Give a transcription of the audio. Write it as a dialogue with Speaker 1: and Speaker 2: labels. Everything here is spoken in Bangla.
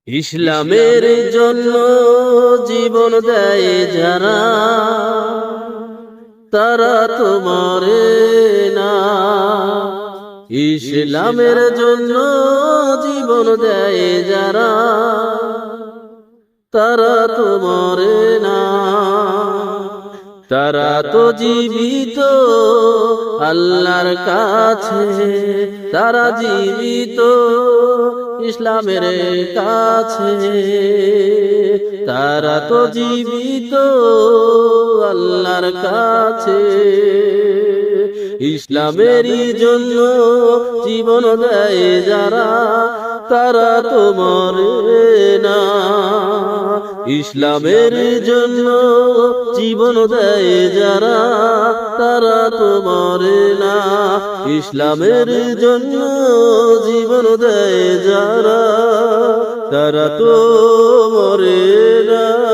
Speaker 1: ইসলামের জন্য জীবন দেয় যারা, তারা তো মরে না। ইসলামের জন্য জীবন দেয় যারা, তারা তো মরে না। তারা তো জীবিত আল্লাহর কাছে, তারা জীবিত ইসলামের কাছে। তারা তো জীবিত আল্লাহর কাছে। ইসলামেরই জন্য জীবন দেয় যারা, তারা তো মরে না। ইসলামের জন্য জীবন দেয় যারা, তারা তো মরে না। ইসলামের জন্য জীবন দেয় যারা, তারা তো মরে না।